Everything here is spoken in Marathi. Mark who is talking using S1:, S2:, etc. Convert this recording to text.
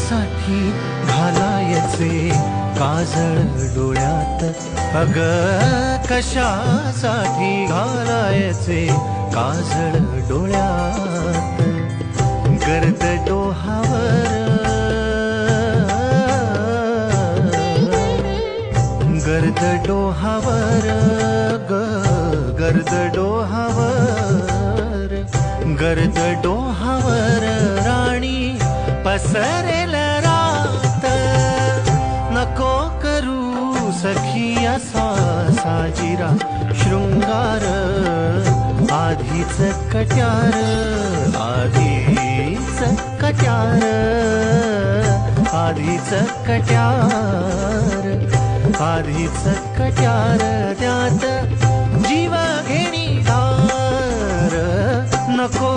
S1: कशासाठी घालायचे काजळ डोळ्यात, अग कशासाठी घालायचे काजळ डोळ्यात. गर्द डोहावर गर्द डोहावर गर्द डोहावर गर्द डोहावर राणी पसरेल रात. नको करू सखी असा साजिरा शृंगार, आधीच कट्यार आधीच कट्यार आधीच कट्यार आधीच कट्यार, त्यात जीव घेणी दार. नको